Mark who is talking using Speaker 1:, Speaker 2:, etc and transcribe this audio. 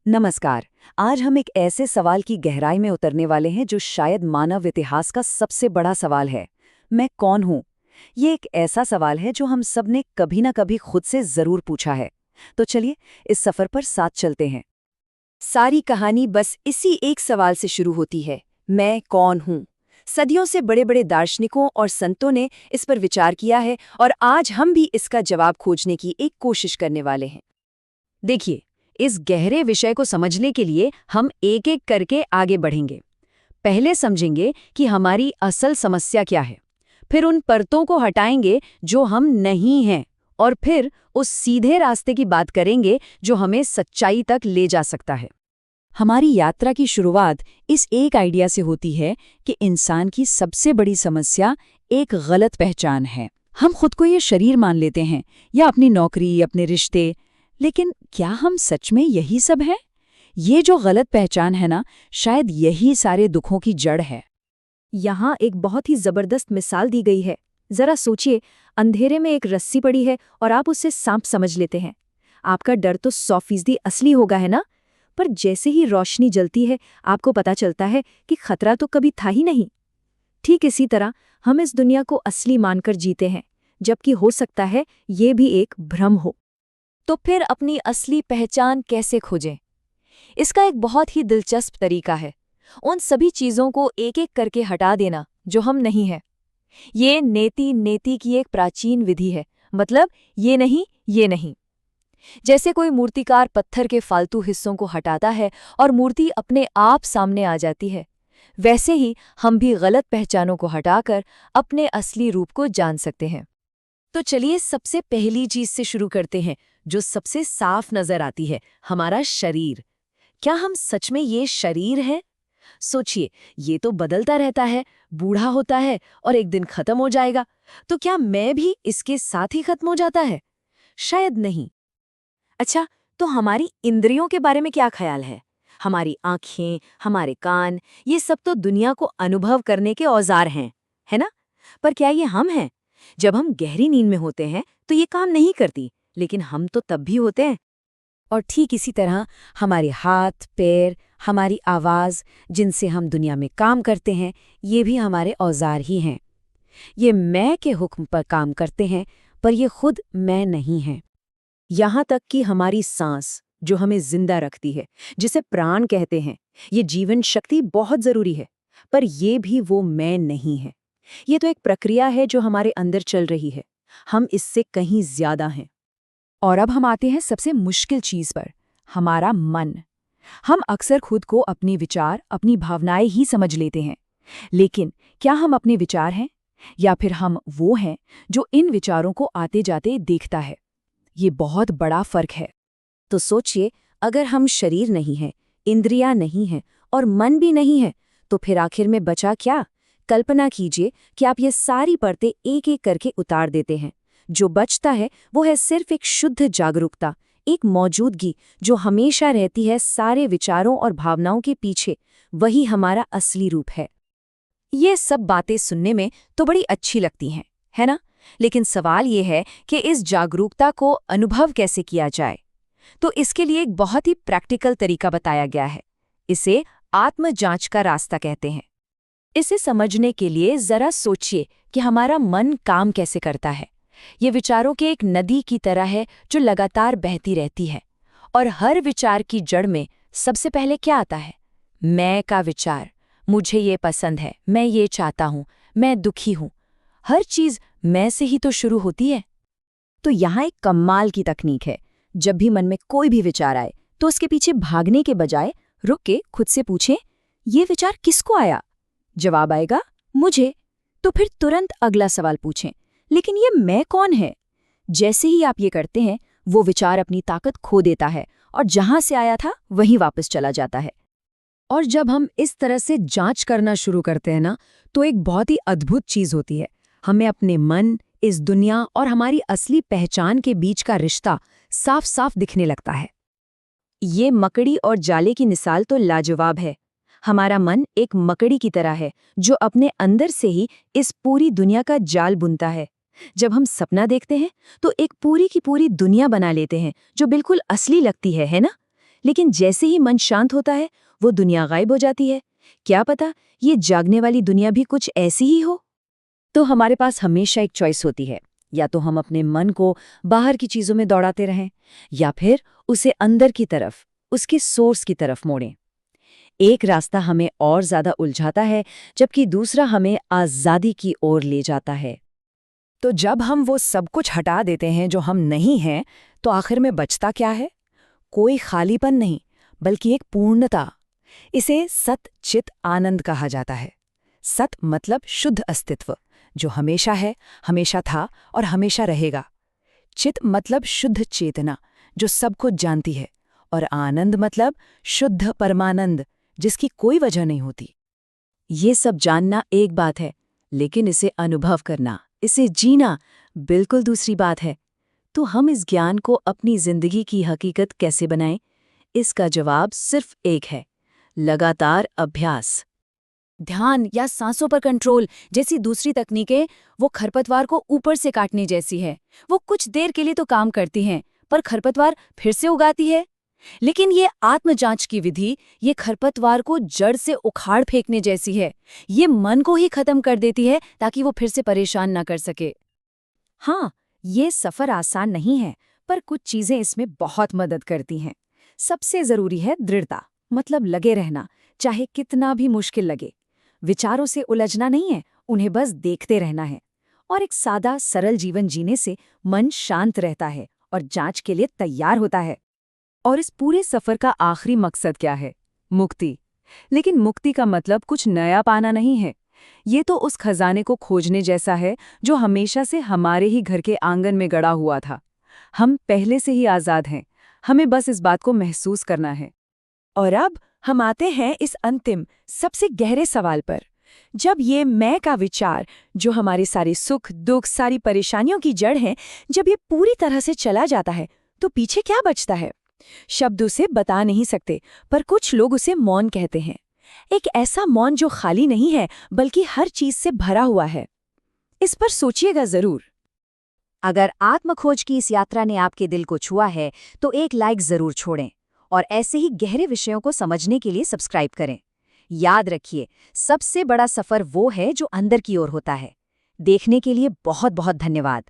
Speaker 1: नमस्कार। आज हम एक ऐसे सवाल की गहराई में उतरने वाले हैं जो शायद मानव इतिहास का सबसे बड़ा सवाल है। मैं कौन हूँ? ये एक ऐसा सवाल है जो हम सब ने कभी ना कभी खुद से जरूर पूछा है। तो चलिए इस सफर पर साथ चलते हैं। सारी कहानी बस इसी एक सवाल से शुरू होती है, मैं कौन हूँ? सदियों से बड़े बड़े दार्शनिकों और संतों ने इस पर विचार किया है और आज हम भी इसका जवाब खोजने की एक कोशिश करने वाले हैं। देखिए, इस गहरे विषय को समझने के लिए हम एक एक करके आगे बढ़ेंगे। पहले समझेंगे कि हमारी असल समस्या क्या है, फिर उन परतों को हटाएंगे जो हम नहीं हैं, और फिर उस सीधे रास्ते की बात करेंगे जो हमें सच्चाई तक ले जा सकता है। हमारी यात्रा की शुरुआत इस एक आइडिया से होती है कि इंसान की सबसे बड़ी समस्या एक गलत पहचान है। हम खुद को ये शरीर मान लेते हैं या अपनी नौकरी, अपने रिश्ते, लेकिन क्या हम सच में यही सब हैं? ये जो गलत पहचान है ना, शायद यही सारे दुखों की जड़ है।
Speaker 2: यहाँ एक बहुत ही जबरदस्त मिसाल दी गई है। जरा सोचिए, अंधेरे में एक रस्सी पड़ी है और आप उसे सांप समझ लेते हैं। आपका डर तो 100% असली होगा, है ना? पर जैसे ही रोशनी जलती है, आपको पता चलता है कि खतरा तो कभी था ही नहीं। ठीक इसी तरह हम इस दुनिया को असली मानकर जीते हैं, जबकि हो सकता है ये भी एक भ्रम हो।
Speaker 3: तो फिर अपनी असली पहचान कैसे खोजें? इसका एक बहुत ही दिलचस्प तरीका है, उन सभी चीज़ों को एक एक करके हटा देना जो हम नहीं हैं। ये नेति की एक प्राचीन विधि है, मतलब ये नहीं, ये नहीं। जैसे कोई मूर्तिकार पत्थर के फालतू हिस्सों को हटाता है और मूर्ति अपने आप सामने आ जाती है, वैसे ही हम भी गलत पहचानों को हटाकर अपने असली रूप को जान सकते हैं। तो चलिए सबसे पहली चीज से शुरू करते हैं, जो सबसे साफ नजर आती है, हमारा शरीर। क्या हम सच में ये शरीर है? सोचिए, ये तो बदलता रहता है, बूढ़ा होता है और एक दिन खत्म हो जाएगा। तो क्या मैं भी इसके साथ ही खत्म हो जाता है? शायद नहीं।
Speaker 2: अच्छा, तो हमारी इंद्रियों के बारे में क्या ख्याल है? हमारी आँखें, हमारे कान, ये सब तो दुनिया को अनुभव करने के औजार हैं, है ना? पर क्या ये हम हैं? जब हम गहरी नींद में होते हैं तो ये काम नहीं करती, लेकिन हम तो तब भी होते हैं।
Speaker 1: और ठीक इसी तरह हमारे हाथ, पैर, हमारी आवाज़, जिनसे हम दुनिया में काम करते हैं, ये भी हमारे औजार ही हैं। ये मैं के हुक्म पर काम करते हैं, पर ये खुद मैं नहीं हैं।
Speaker 2: यहाँ तक कि हमारी सांस, जो हमें जिंदा रखती है, जिसे प्राण कहते हैं, ये जीवन शक्ति बहुत जरूरी है, पर ये भी वो मैं नहीं है। ये तो एक प्रक्रिया है जो हमारे अंदर चल रही है। हम इससे कहीं ज्यादा हैं।
Speaker 1: और अब हम आते हैं सबसे मुश्किल चीज़ पर, हमारा मन। हम अक्सर खुद को अपने विचार, अपनी भावनाएं ही समझ लेते हैं, लेकिन क्या हम अपने विचार हैं, या फिर हम वो हैं जो इन विचारों को आते जाते देखता है? ये बहुत बड़ा फर्क है। तो सोचिए, अगर हम शरीर नहीं हैं, इंद्रियां नहीं हैं और मन भी नहीं है, तो फिर आखिर में बचा क्या? कल्पना कीजिए कि आप ये सारी परतें एक एक करके उतार देते हैं। जो बचता है वो है सिर्फ एक शुद्ध जागरूकता, एक मौजूदगी जो हमेशा रहती है सारे विचारों और भावनाओं के पीछे। वही हमारा असली रूप है। ये सब बातें सुनने में तो बड़ी अच्छी लगती हैं, है ना? लेकिन सवाल ये है कि इस जागरूकता को अनुभव कैसे किया जाए। तो इसके लिए एक बहुत ही प्रैक्टिकल तरीका बताया गया है। इसे आत्म जांच का रास्ता कहते हैं। इसे समझने के लिए जरा सोचिए कि हमारा मन काम कैसे करता है। ये विचारों के एक नदी की तरह है जो लगातार बहती रहती है, और हर विचार की जड़ में सबसे पहले क्या आता है? मैं का विचार। मुझे ये पसंद है, मैं ये चाहता हूँ, मैं दुखी हूँ। हर चीज मैं से ही तो शुरू होती है। तो यहाँ एक कमाल की तकनीक है। जब भी मन में कोई भी विचार आए, तो उसके पीछे भागने के बजाय रुक के खुद से पूछें, ये विचार किसको आया? जवाब आएगा, मुझे। तो फिर तुरंत अगला सवाल पूछें, लेकिन ये मैं कौन है? जैसे ही आप ये करते हैं, वो विचार अपनी ताकत खो देता है और जहां से आया था वहीं वापस चला जाता है। और जब हम इस तरह से जांच करना शुरू करते हैं ना, तो एक बहुत ही अद्भुत चीज होती है। हमें अपने मन, इस दुनिया और हमारी असली पहचान के बीच का रिश्ता साफ साफ दिखने लगता है। ये मकड़ी और जाले की मिसाल तो लाजवाब है। हमारा मन एक मकड़ी की तरह है जो अपने अंदर से ही इस पूरी दुनिया का जाल बुनता है। जब हम सपना देखते हैं तो एक पूरी की पूरी दुनिया बना लेते हैं जो बिल्कुल असली लगती है ना?
Speaker 2: लेकिन जैसे ही मन शांत होता है वो दुनिया गायब हो जाती है। क्या पता ये जागने वाली दुनिया भी कुछ ऐसी ही हो।
Speaker 1: तो हमारे पास हमेशा एक चॉइस होती है, या तो हम अपने मन को बाहर की चीजों में दौड़ाते रहें या फिर उसे अंदर की तरफ, उसके सोर्स की तरफ मोड़ें। एक रास्ता हमें और ज्यादा उलझाता है जबकि दूसरा हमें आजादी की ओर ले जाता है। तो जब हम वो सब कुछ हटा देते हैं जो हम नहीं हैं, तो आखिर में बचता क्या है? कोई खालीपन नहीं, बल्कि एक पूर्णता। इसे सत चित आनंद कहा जाता है। सत मतलब शुद्ध अस्तित्व, जो हमेशा है, हमेशा था और हमेशा रहेगा। चित मतलब शुद्ध चेतना, जो सब कुछ जानती है। और आनंद मतलब शुद्ध परमानंद, जिसकी कोई वजह नहीं होती।
Speaker 2: ये सब जानना एक बात है, लेकिन इसे अनुभव करना, इसे जीना बिल्कुल दूसरी बात है। तो हम इस ज्ञान को अपनी जिंदगी की हकीकत कैसे बनाएं? इसका जवाब सिर्फ एक है, लगातार अभ्यास।
Speaker 3: ध्यान या सांसों पर कंट्रोल जैसी दूसरी तकनीकें वो खरपतवार को ऊपर से काटने जैसी है। वो कुछ देर के लिए तो काम करती हैं, पर खरपतवार फिर से उगाती है। लेकिन ये आत्मजांच की विधि ये खरपतवार को जड़ से उखाड़ फेंकने जैसी है। ये मन को ही खत्म कर देती है ताकि वो फिर से परेशान ना कर सके।
Speaker 2: हाँ, ये सफर आसान नहीं है, पर कुछ चीजें इसमें बहुत मदद करती हैं। सबसे जरूरी है दृढ़ता, मतलब लगे रहना, चाहे कितना भी मुश्किल लगे। विचारों से उलझना नहीं है, उन्हें बस देखते रहना है। और एक सादा सरल जीवन जीने से मन शांत रहता है और जांच के लिए तैयार होता है।
Speaker 1: और इस पूरे सफर का आखिरी मकसद क्या है? मुक्ति। लेकिन मुक्ति का मतलब कुछ नया पाना नहीं है। ये तो उस खजाने को खोजने जैसा है जो हमेशा से हमारे ही घर के आंगन में गड़ा हुआ था। हम पहले से ही आज़ाद हैं, हमें बस इस बात को महसूस करना है। और अब हम आते हैं इस अंतिम, सबसे गहरे सवाल पर। जब ये मैं का विचार, जो हमारे सारे सुख दुख, सारी परेशानियों की जड़ है, जब ये पूरी तरह से चला जाता है, तो पीछे क्या बचता है? शब्द उसे बता नहीं सकते, पर कुछ लोग उसे मौन कहते हैं। एक ऐसा मौन जो खाली नहीं है, बल्कि हर चीज से भरा हुआ है। इस पर सोचिएगा जरूर।
Speaker 2: अगर आत्मखोज की इस यात्रा ने आपके दिल को छुआ है, तो एक लाइक जरूर छोड़ें और ऐसे ही गहरे विषयों को समझने के लिए सब्सक्राइब करें। याद रखिए, सबसे बड़ा सफर वो है जो अंदर की ओर होता है। देखने के लिए बहुत बहुत धन्यवाद।